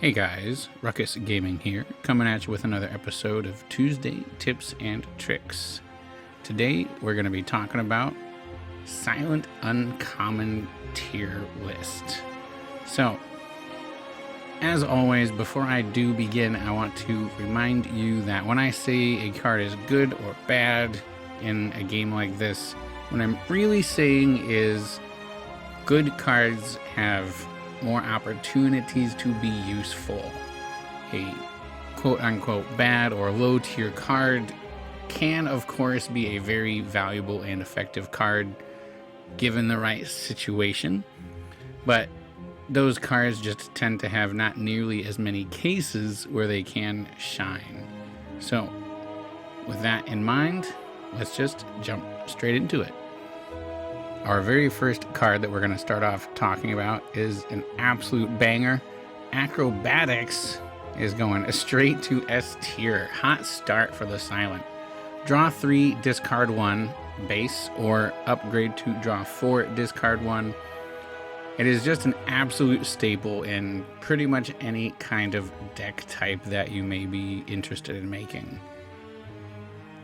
Hey guys, Ruckus Gaming here, coming at you with another episode of Tuesday Tips and Tricks. Today we're going to be talking about Silent Uncommon tier list. So, as always, before I do begin, I want to remind you that when I say a card is good or bad in a game like this, what I'm really saying is good cards have more opportunities to be useful. A quote-unquote bad or low-tier card can, of course, be a very valuable and effective card given the right situation, but those cards just tend to have not nearly as many cases where they can shine. So, with that in mind, let's just jump straight into it. Our very first card that we're going to start off talking about is an absolute banger. Acrobatics is going straight to S tier. Hot start for the Silent. Draw 3, discard 1 base, or upgrade to draw 4, discard 1. It is just an absolute staple in pretty much any kind of deck type that you may be interested in making.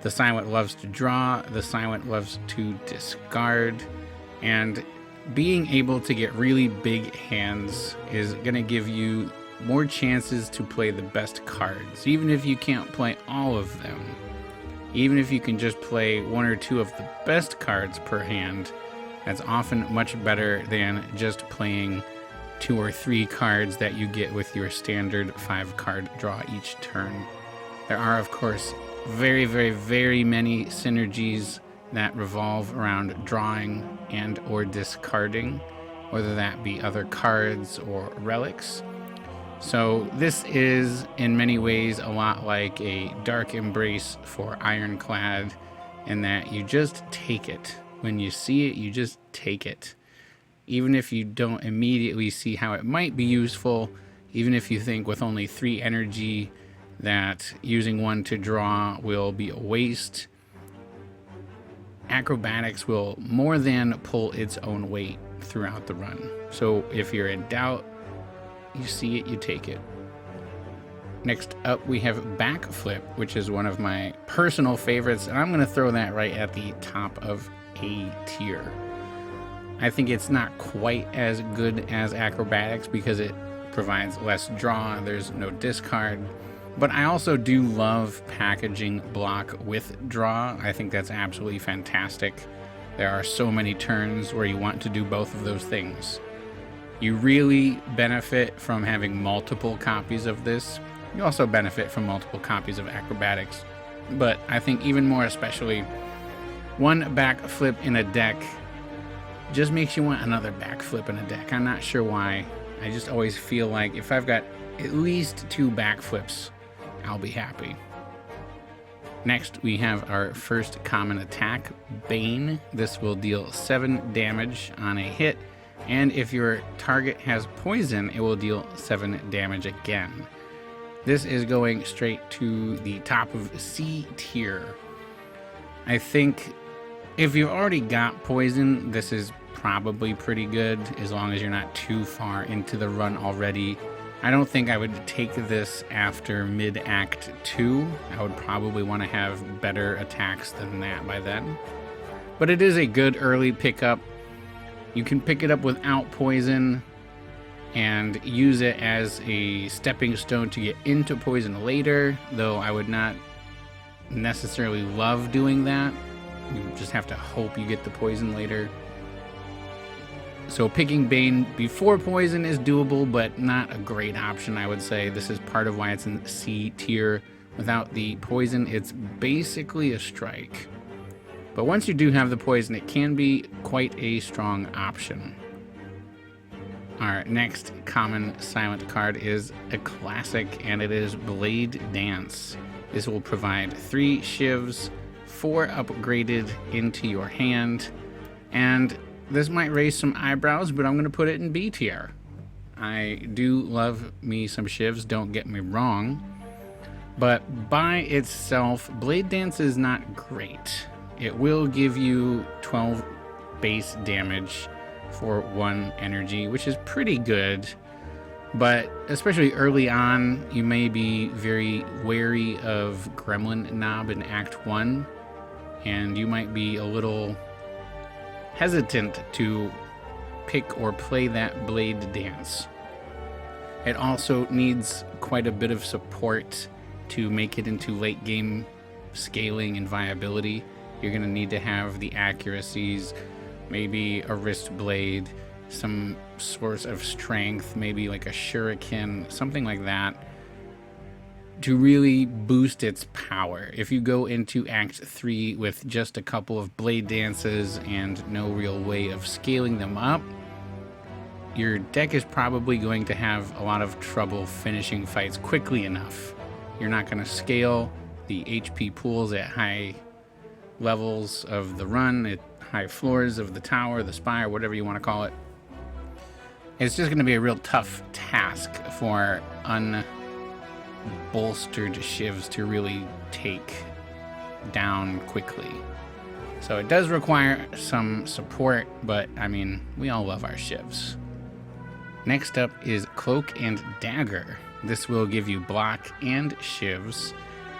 The Silent loves to draw, the Silent loves to discard, and being able to get really big hands is going to give you more chances to play the best cards, even if you can't play all of them. Even if you can just play one or two of the best cards per hand, that's often much better than just playing 2 or 3 cards that you get with your standard 5-card draw each turn. There are, of course, very many synergies that revolve around drawing and or discarding, whether that be other cards or relics. So this is in many ways a lot like a Dark Embrace for Ironclad, in that you just take it. When you see it, you just take it. Even if you don't immediately see how it might be useful, even if you think with only 3 energy that using 1 to draw will be a waste, Acrobatics will more than pull its own weight throughout the run. So if you're in doubt, you see it, you take it. Next up, we have Backflip, which is one of my personal favorites, and I'm going to throw that right at the top of A tier. I think it's not quite as good as Acrobatics because it provides less draw, there's no discard. But I also do love packaging block with draw. I think that's absolutely fantastic. There are so many turns where you want to do both of those things. You really benefit from having multiple copies of this. You also benefit from multiple copies of Acrobatics. But I think even more especially, one backflip in a deck just makes you want another backflip in a deck. I'm not sure why. I just always feel like if I've got at least 2 backflips, I'll be happy. Next, we have our first common attack, Bane. This will deal 7 damage on a hit, and if your target has poison, it will deal 7 damage again. This is going straight to the top of C tier. I think if you've already got poison, this is probably pretty good, as long as you're not too far into the run already. I don't think I would take this after mid-act 2. I would probably want to have better attacks than that by then. But it is a good early pickup. You can pick it up without poison and use it as a stepping stone to get into poison later, though I would not necessarily love doing that. You just have to hope you get the poison later. So picking Bane before poison is doable, but not a great option, I would say. This is part of why it's in C tier. Without the poison, it's basically a strike. But once you do have the poison, it can be quite a strong option. Our next common Silent card is a classic, and it is Blade Dance. This will provide 3 shivs, 4 upgraded into your hand, and this might raise some eyebrows, but I'm going to put it in B tier. I do love me some shivs, don't get me wrong, but by itself, Blade Dance is not great. It will give you 12 base damage for 1 energy, which is pretty good, But especially early on, you may be very wary of Gremlin Knob in Act 1, and you might be a little hesitant to pick or play that blade dance. It also needs quite a bit of support to make it into late game scaling and viability. You're going to need to have the accuracies, maybe a wrist blade, some source of strength, maybe like a shuriken, something like that, to really boost its power. If you go into Act 3 with just a couple of blade dances and no real way of scaling them up, your deck is probably going to have a lot of trouble finishing fights quickly enough. You're not going to scale the HP pools at high levels of the run, at high floors of the tower, the spire, whatever you want to call it. It's just going to be a real tough task for unbolstered shivs to really take down quickly. So it does require some support, but I mean, we all love our shivs. Next up is Cloak and Dagger. This will give you block and shivs.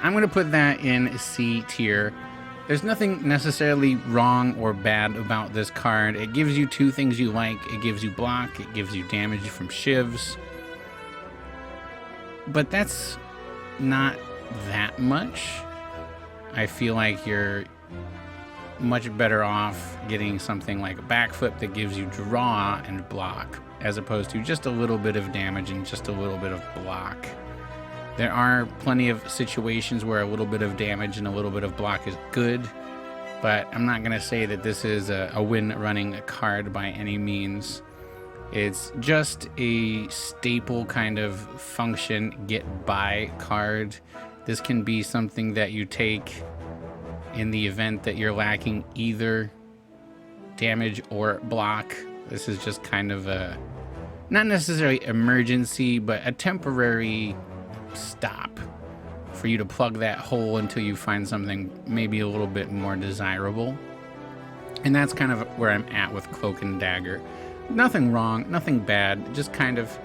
I'm going to put that in C tier. There's nothing necessarily wrong or bad about this card. It gives you two things you like. It gives you block, it gives you damage from shivs. But that's not that much. I feel like you're much better off getting something like a backflip that gives you draw and block, as opposed to just a little bit of damage and just a little bit of block. There are plenty of situations where a little bit of damage and a little bit of block is good, but I'm not going to say that this is a win-running card by any means. It's just a staple kind of function, get-by card. This can be something that you take in the event that you're lacking either damage or block. This is just kind of a, not necessarily emergency, but a temporary stop for you to plug that hole until you find something maybe a little bit more desirable. And that's kind of where I'm at with Cloak and Dagger. Nothing wrong, nothing bad, just kind of,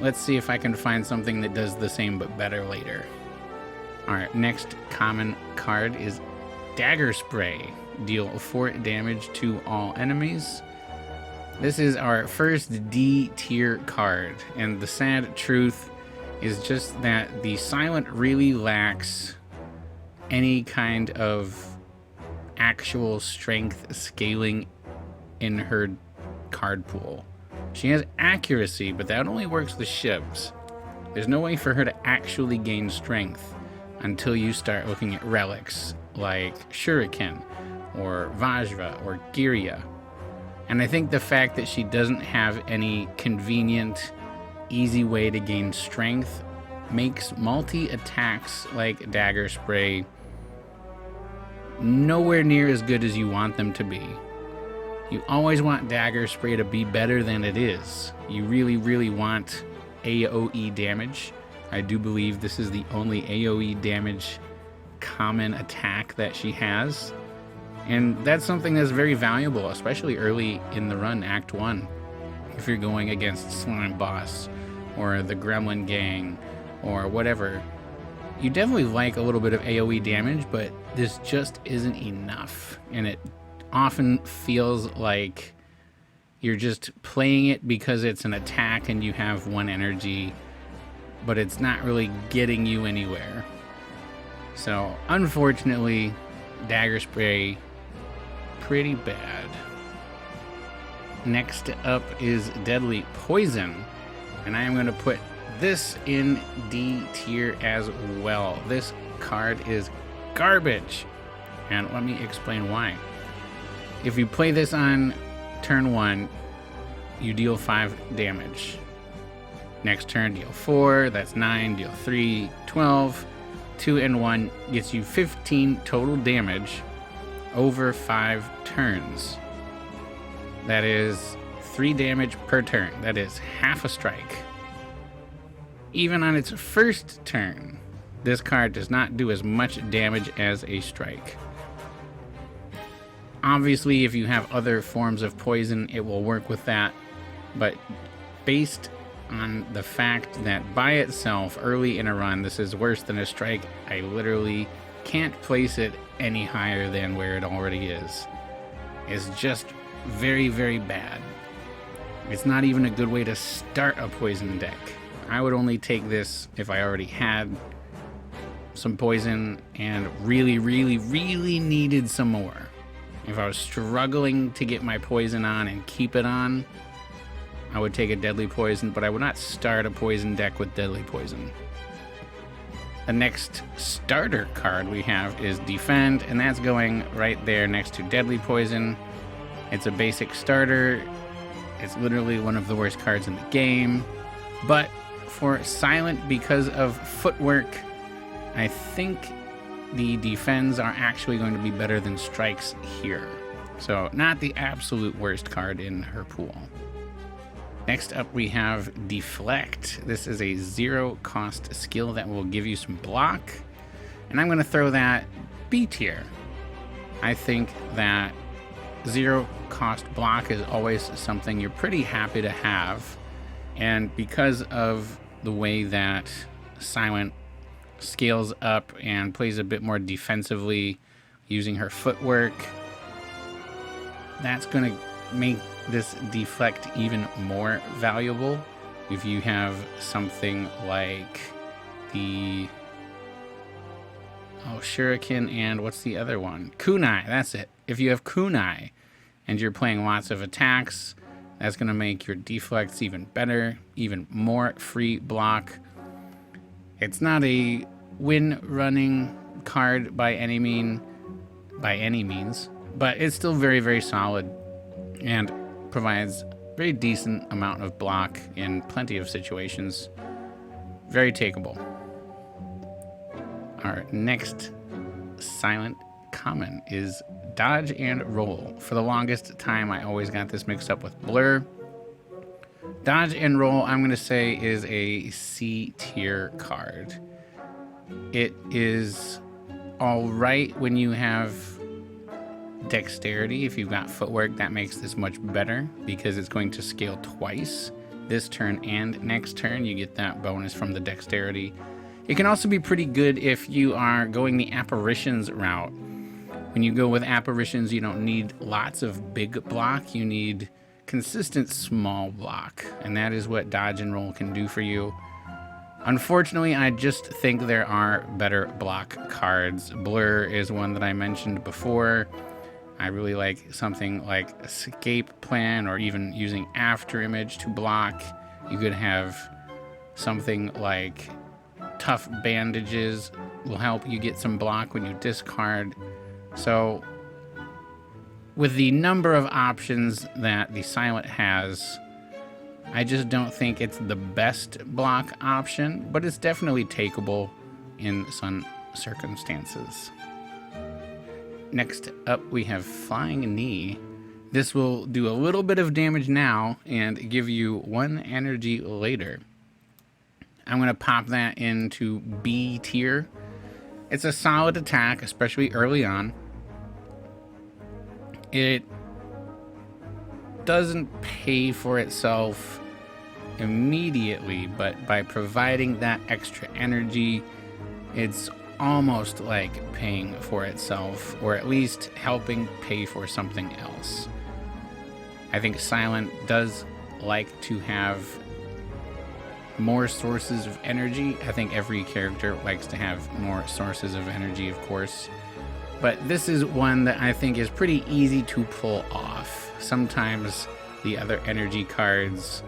let's see if I can find something that does the same but better later. Alright, next common card is Dagger Spray. Deal 4 damage to all enemies. This is our first D tier card, and the sad truth is just that the Silent really lacks any kind of actual strength scaling in her card pool. She has accuracy, but that only works with shivs. There's no way for her to actually gain strength until you start looking at relics like Shuriken or Vajra or Girya. And I think the fact that she doesn't have any convenient, easy way to gain strength makes multi-attacks like Dagger Spray nowhere near as good as you want them to be. You always want Dagger Spray to be better than it is. You really, really want AoE damage. I do believe this is the only AoE damage common attack that she has. And that's something that's very valuable, especially early in the run, Act 1. If you're going against Slime Boss or the Gremlin Gang or whatever, you definitely like a little bit of AoE damage, but this just isn't enough. And it often feels like you're just playing it because it's an attack and you have 1 energy, but it's not really getting you anywhere. So, unfortunately, Dagger Spray, pretty bad. Next up is Deadly Poison, and I am going to put this in D tier as well. This card is garbage, and let me explain why. If you play this on turn 1, you deal 5 damage. Next turn, deal 4, that's 9, deal 3, 12, 2 and 1 gets you 15 total damage over 5 turns. That is 3 damage per turn. That is half a strike. Even on its first turn, this card does not do as much damage as a strike. Obviously, if you have other forms of poison, it will work with that, but based on the fact that by itself, early in a run, this is worse than a strike. I literally can't place it any higher than where it already is. It's just very, very bad. It's not even a good way to start a poison deck. I would only take this if I already had some poison and really, really, really needed some more. If I was struggling to get my poison on and keep it on, I would take a deadly poison, but I would not start a poison deck with deadly poison. The next starter card we have is Defend, and that's going right there next to deadly poison. It's a basic starter. It's literally one of the worst cards in the game, but for Silent, because of footwork, I think the defends are actually going to be better than strikes here. So not the absolute worst card in her pool. Next up we have Deflect. This is a 0-cost skill that will give you some block, and I'm going to throw that B tier. I think that 0-cost block is always something you're pretty happy to have, and because of the way that Silent scales up and plays a bit more defensively using her footwork, that's going to make this Deflect even more valuable. If you have something like the Shuriken and what's the other one? Kunai, that's it. If you have Kunai and you're playing lots of attacks, that's going to make your deflects even better, even more free block. It's not a win running card by any means, but it's still very, very solid and provides very decent amount of block in plenty of situations. Very takeable. Our next silent common is Dodge and Roll. For the longest time, I always got this mixed up with Blur. Dodge and Roll, I'm going to say, is a C tier card. It is all right when you have dexterity. If you've got footwork, that makes this much better because it's going to scale twice. This turn and next turn, you get that bonus from the dexterity. It can also be pretty good if you are going the apparitions route. When you go with apparitions, you don't need lots of big block. You need consistent small block, and that is what Dodge and Roll can do for you. Unfortunately, I just think there are better block cards. Blur is one that I mentioned before. I really like something like Escape Plan or even using After Image to block. You could have something like Tough Bandages will help you get some block when you discard. So with the number of options that the Silent has, I just don't think it's the best block option, but it's definitely takeable in some circumstances. Next up, we have Flying Knee. This will do a little bit of damage now and give you 1 energy later. I'm going to pop that into B tier. It's a solid attack, especially early on. It doesn't pay for itself immediately, but by providing that extra energy, it's almost like paying for itself, or at least helping pay for something else. I think Silent does like to have more sources of energy. I think every character likes to have more sources of energy, of course. But this is one that I think is pretty easy to pull off. Sometimes the other energy cards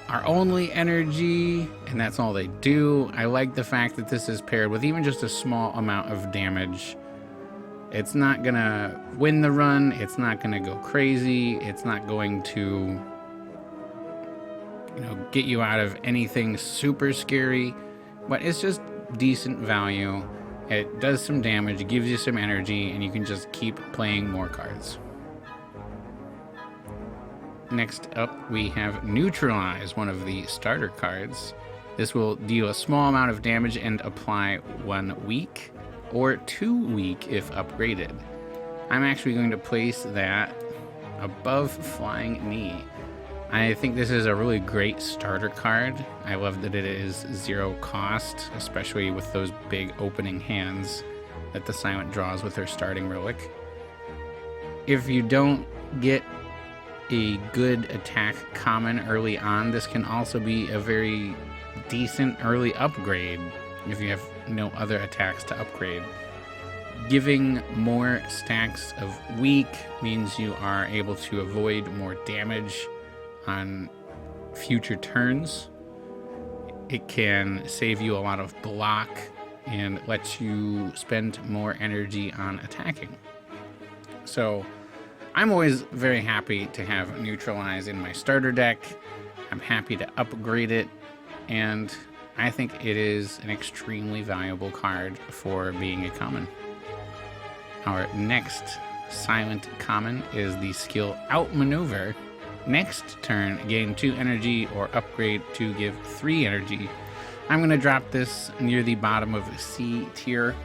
are only energy, and that's all they do. I like the fact that this is paired with even just a small amount of damage. It's not gonna win the run, it's not gonna go crazy, it's not going to, get you out of anything super scary, but it's just decent value. It does some damage, gives you some energy, and you can just keep playing more cards. Next up, we have Neutralize, one of the starter cards. This will deal a small amount of damage and apply 1 weak or 2 weak if upgraded. I'm actually going to place that above Flying Knee. I think this is a really great starter card. I love that it is 0 cost, especially with those big opening hands that the Silent draws with her starting relic. If you don't get a good attack common early on, this can also be a very decent early upgrade if you have no other attacks to upgrade. Giving more stacks of weak means you are able to avoid more damage on future turns. It can save you a lot of block and lets you spend more energy on attacking. So I'm always very happy to have Neutralize in my starter deck. I'm happy to upgrade it, and I think it is an extremely valuable card for being a common. Our next silent common is the skill Outmaneuver. Next turn, gain 2 energy or upgrade to give 3 energy. I'm going to drop this near the bottom of C tier.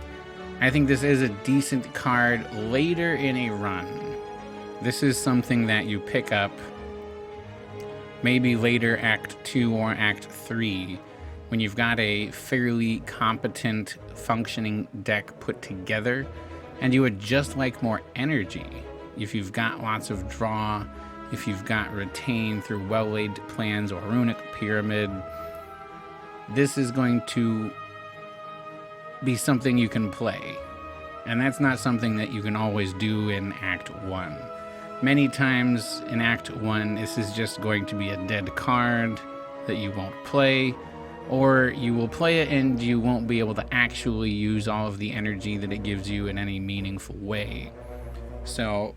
I think this is a decent card later in a run. This is something that you pick up maybe later Act 2 or Act 3 when you've got a fairly competent functioning deck put together and you would just like more energy. If you've got lots of draw, if you've got retain through well-laid plans or runic pyramid, this is going to be something you can play. And that's not something that you can always do in Act 1. Many times in Act 1, this is just going to be a dead card that you won't play, or you will play it and you won't be able to actually use all of the energy that it gives you in any meaningful way. So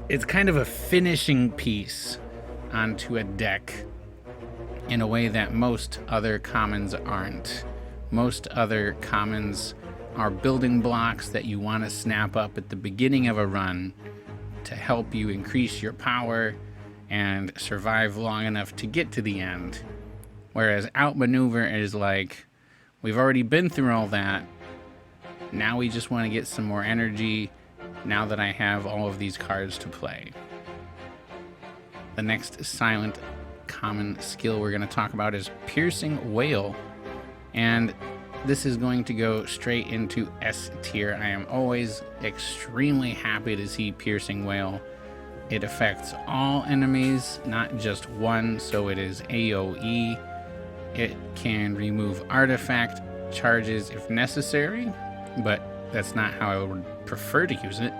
it's kind of a finishing piece onto a deck in a way that most other commons aren't. Most other commons are building blocks that you want to snap up at the beginning of a run to help you increase your power and survive long enough to get to the end. Whereas Outmaneuver is like, we've already been through all that. Now we just want to get some more energy now that I have all of these cards to play. The next silent common skill we're going to talk about is Piercing Wail. And this is going to go straight into S tier. I am always extremely happy to see Piercing Wail. It affects all enemies, not just one, so it is AoE. It can remove artifact charges if necessary, but that's not how I would prefer to use it.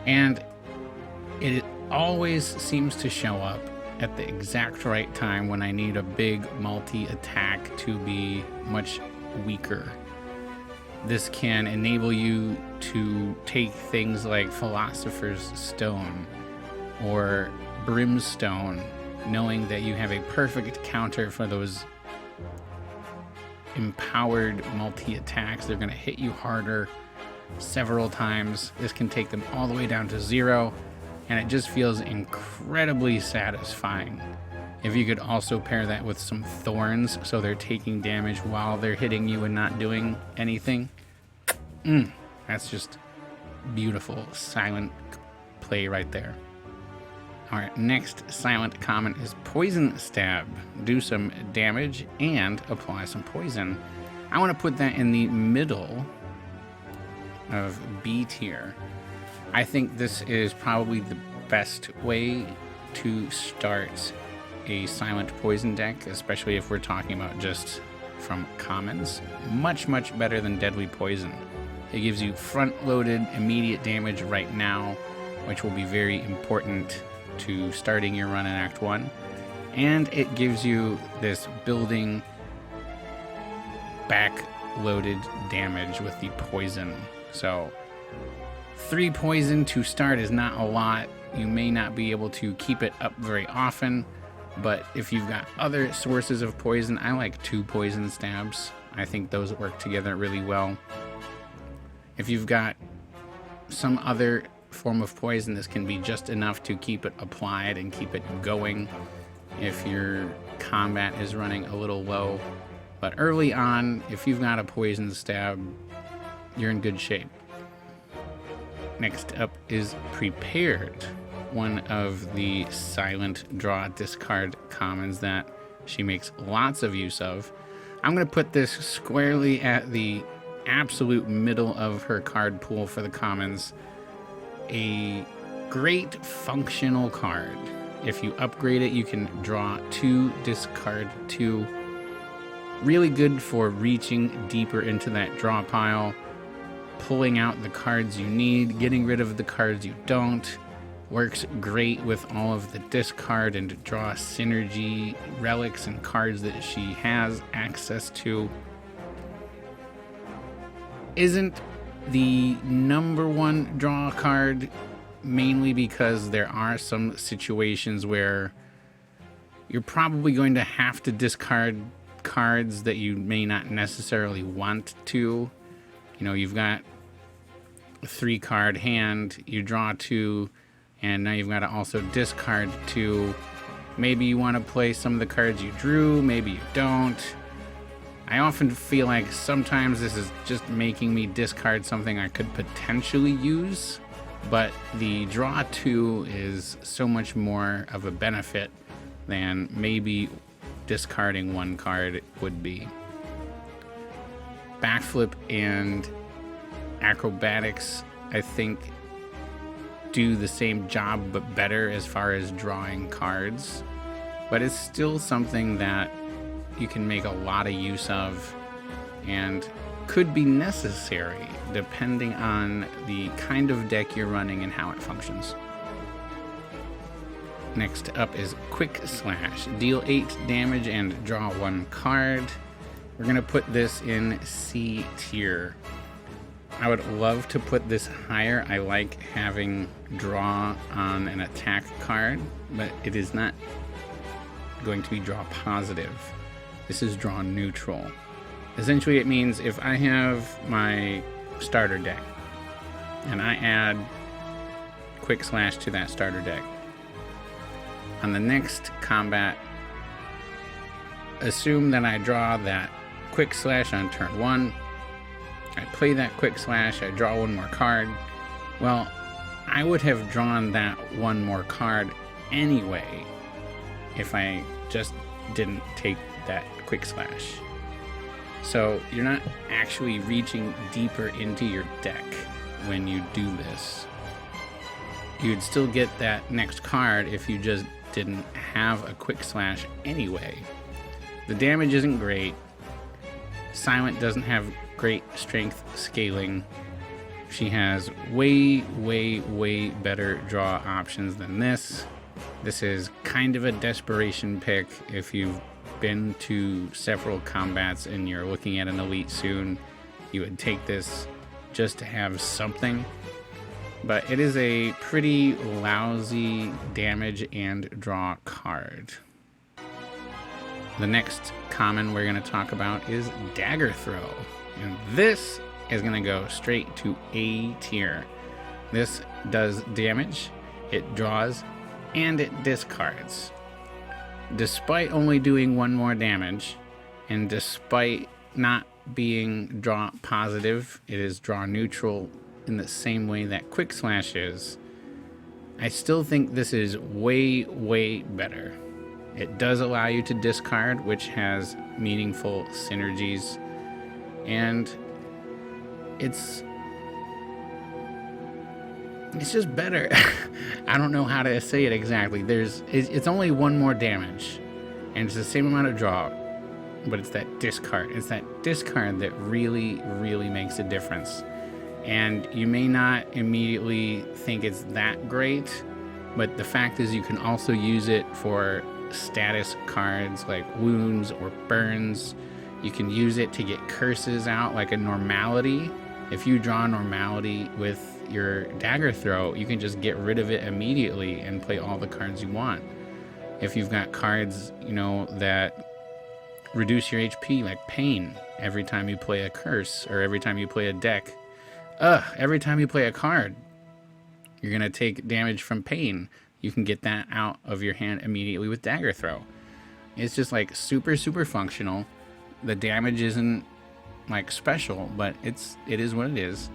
And it always seems to show up at the exact right time when I need a big multi-attack to be much weaker. This can enable you to take things like Philosopher's Stone or Brimstone, knowing that you have a perfect counter for those empowered multi-attacks. They're going to hit you harder several times. This can take them all the way down to 0, and it just feels incredibly satisfying. If you could also pair that with some thorns so they're taking damage while they're hitting you and not doing anything, that's just beautiful silent play right there. Alright, next silent common is Poison Stab. Do some damage and apply some poison. I want to put that in the middle of B tier. I think this is probably the best way to start a silent poison deck, especially if we're talking about just from commons. Much, much better than Deadly Poison. It gives you front-loaded immediate damage right now, which will be very important to starting your run in Act 1. And it gives you this building back-loaded damage with the poison. So 3 poison to start is not a lot. You may not be able to keep it up very often, but if you've got other sources of poison, I like 2 poison stabs. I think those work together really well. If you've got some other form of poison, this can be just enough to keep it applied and keep it going if your combat is running a little low. But early on, if you've got a poison stab, you're in good shape. Next up is Prepared. one of the silent draw discard commons that she makes lots of use of. I'm going to put this squarely at the absolute middle of her card pool for the commons. A great functional card. If you upgrade it, you can draw 2, discard 2. Really good for reaching deeper into that draw pile, pulling out the cards you need, getting rid of the cards you don't. Works great with all of the discard and draw synergy relics and cards that she has access to. Isn't the #1 draw card, mainly because there are some situations where you're probably going to have to discard cards that you may not necessarily want to. You know, you've got a 3-card hand, you draw 2, and now you've got to also discard 2. Maybe you want to play some of the cards you drew, maybe you don't. I often feel like sometimes this is just making me discard something I could potentially use, but the draw 2 is so much more of a benefit than maybe discarding 1 card would be. Backflip and acrobatics, I think, do the same job but better as far as drawing cards, but it's still something that you can make a lot of use of and could be necessary depending on the kind of deck you're running and how it functions. Next up is Quick Slash. Deal 8 damage and draw 1 card. We're going to put this in C tier. I would love to put this higher. I like having draw on an attack card, but it is not going to be draw positive. This is draw neutral. Essentially, it means if I have my starter deck and I add Quick Slash to that starter deck, on the next combat, assume that I draw that Quick Slash on turn 1. I play that Quick Slash, I draw 1 more card. Well, I would have drawn that 1 more card anyway if I just didn't take that Quick Slash. So you're not actually reaching deeper into your deck when you do this. You'd still get that next card if you just didn't have a Quick Slash anyway. The damage isn't great. Silent doesn't have great strength scaling. She has way better draw options than this. This is kind of a desperation pick if you've been to several combats and you're looking at an elite soon. You would take this just to have something. But it is a pretty lousy damage and draw card. The next common we're going to talk about is Dagger Throw. And this is going to go straight to A tier. This does damage, it draws, and it discards. Despite only doing 1 more damage, and despite not being draw positive, it is draw neutral in the same way that Quick Slash is. I still think this is way better. It does allow you to discard, which has meaningful synergies, and it's just better. I don't know how to say it exactly. It's only 1 more damage, and it's the same amount of draw, but it's that discard. It's that discard that really makes a difference. And you may not immediately think it's that great, but the fact is you can also use it for status cards like wounds or burns. You can use it to get curses out like a normality. If you draw normality with your Dagger Throw, you can just get rid of it immediately and play all the cards you want. If you've got cards, that reduce your HP, like Pain, every time you play a curse or every time you play a deck, every time you play a card, you're going to take damage from Pain. You can get that out of your hand immediately with Dagger Throw. It's just like super functional. The damage isn't like special, but it is what it is.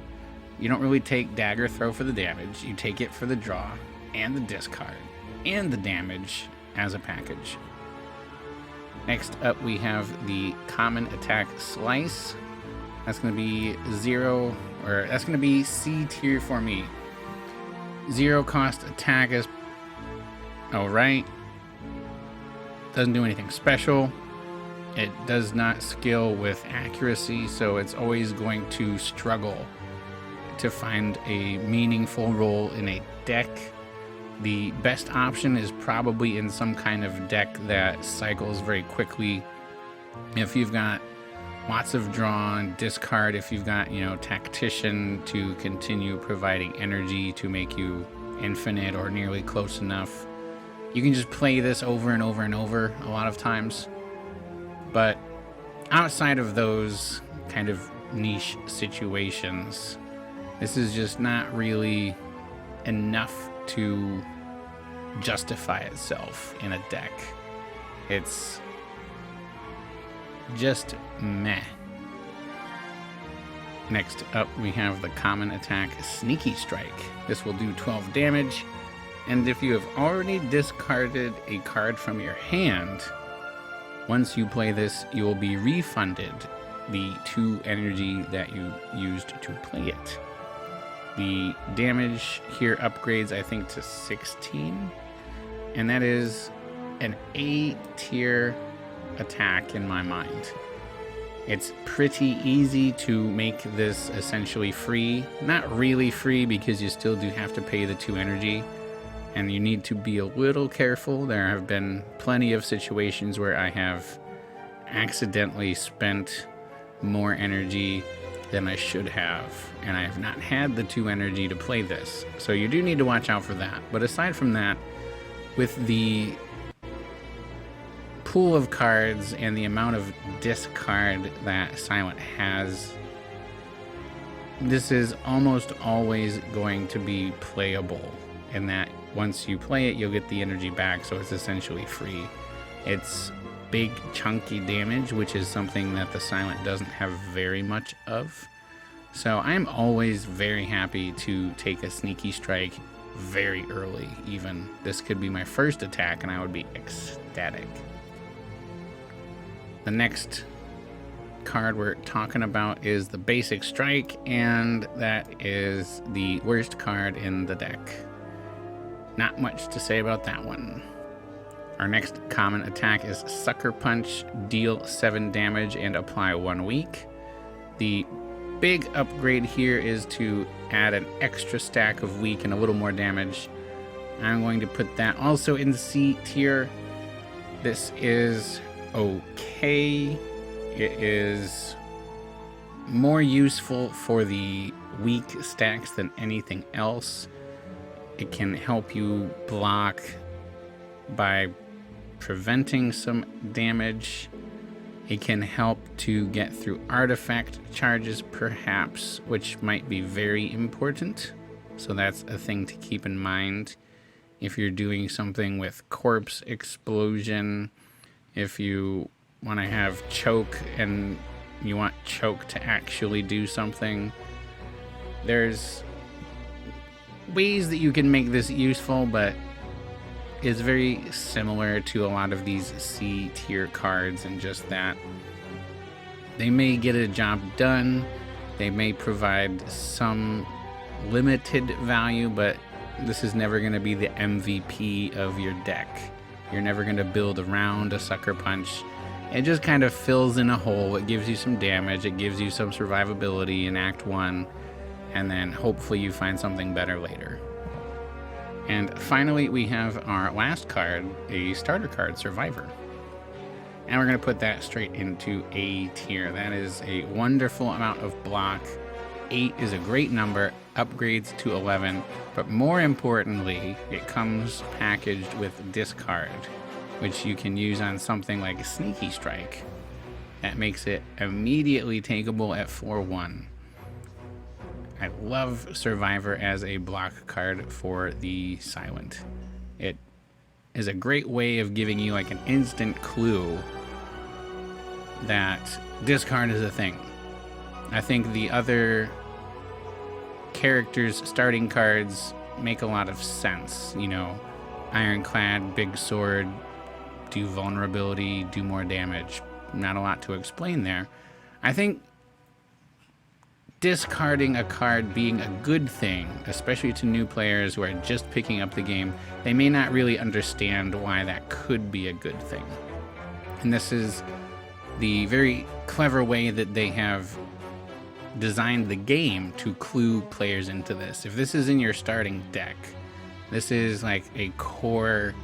You don't really take Dagger Throw for the damage. You take it for the draw. and the discard and the damage as a package. Next up, we have the common attack Slice. That's going to be that's going to be C tier for me. 0 cost attack is alright. Doesn't do anything special. It does not skill with accuracy, so it's always going to struggle to find a meaningful role in a deck. The best option is probably in some kind of deck that cycles very quickly. If you've got lots of draw and discard, if you've got, Tactician to continue providing energy to make you infinite or nearly close enough, you can just play this over and over and over a lot of times. But outside of those kind of niche situations, this is just not really enough to justify itself in a deck. It's just meh. Next up, we have the common attack Sneaky Strike. This will do 12 damage, and if you have already discarded a card from your hand, once you play this, you will be refunded the 2 energy that you used to play it. The damage here upgrades, I think, to 16, and that is an A tier attack in my mind. It's pretty easy to make this essentially free. Not really free, because you still do have to pay the 2 energy, and you need to be a little careful. There have been plenty of situations where I have accidentally spent more energy than I should have, and I have not had the 2 energy to play this. So you do need to watch out for that. But aside from that, with the pool of cards and the amount of discard that Silent has, this is almost always going to be playable, in that once you play it, you'll get the energy back, so it's essentially free. It's big chunky damage, which is something that the Silent doesn't have very much of. So I'm always very happy to take a Sneaky Strike very early even. This could be my first attack and I would be ecstatic. The next card we're talking about is the Basic Strike, and that is the worst card in the deck. Not much to say about that one. Our next common attack is Sucker Punch. Deal 7 damage and apply 1 weak. The big upgrade here is to add an extra stack of weak and a little more damage. I'm going to put that also in C tier. This is okay. It is more useful for the weak stacks than anything else. It can help you block by preventing some damage. It can help to get through artifact charges perhaps, which might be very important. So that's a thing to keep in mind if you're doing something with corpse explosion. If you want to have choke and you want choke to actually do something, there's ways that you can make this useful, but is very similar to a lot of these C tier cards, and just that they may get a job done, they may provide some limited value, but this is never going to be the MVP of your deck. You're never going to build around a Sucker Punch. It just kind of fills in a hole. It gives you some damage, it gives you some survivability in Act 1, and then hopefully you find something better later. And finally, we have our last card, a starter card, Survivor. And we're going to put that straight into A tier. That is a wonderful amount of block. 8 is a great number, upgrades to 11, but more importantly, it comes packaged with discard, which you can use on something like a Sneaky Strike. That makes it immediately takeable at 4-1. I love Survivor as a block card for the Silent. It is a great way of giving you like an instant clue that discard is a thing. I think the other characters' starting cards make a lot of sense. You know, ironclad, big sword, do vulnerability, do more damage. Not a lot to explain there. I think discarding a card being a good thing, especially to new players who are just picking up the game, they may not really understand why that could be a good thing. And this is the very clever way that they have designed the game to clue players into this. If this is in your starting deck, this is like a core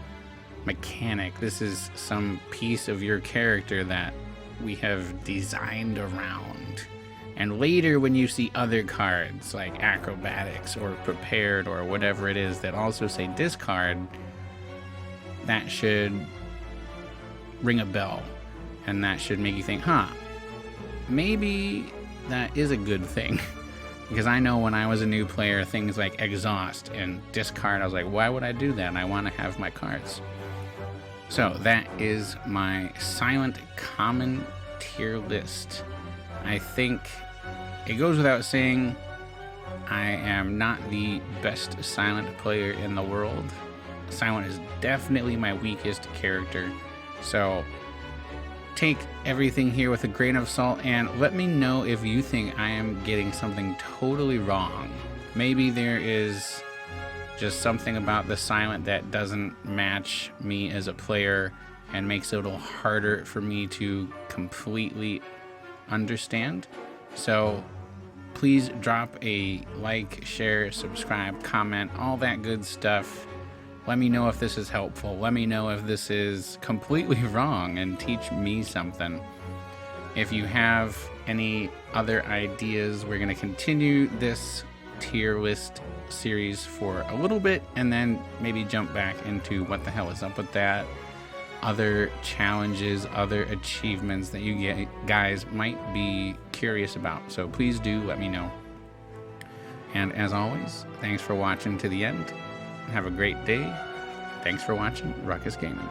mechanic. This is some piece of your character that we have designed around. And later when you see other cards like acrobatics or prepared or whatever it is that also say discard, that should ring a bell. And that should make you think, maybe that is a good thing. Because I know when I was a new player, things like exhaust and discard, I was like, why would I do that? I want to have my cards. So that is my silent common tier list. I think it goes without saying, I am not the best silent player in the world. Silent is definitely my weakest character. So take everything here with a grain of salt and let me know if you think I am getting something totally wrong. Maybe there is just something about the silent that doesn't match me as a player and makes it a little harder for me to completely understand. So please drop a like, share, subscribe, comment, all that good stuff. Let me know if this is helpful. Let me know if this is completely wrong and teach me something. If you have any other ideas, we're going to continue this tier list series for a little bit and then maybe jump back into what the hell is up with that. Other challenges, other achievements that you guys might be curious about. So please do let me know. And as always, thanks for watching to the end. Have a great day. Thanks for watching Ruckus Gaming.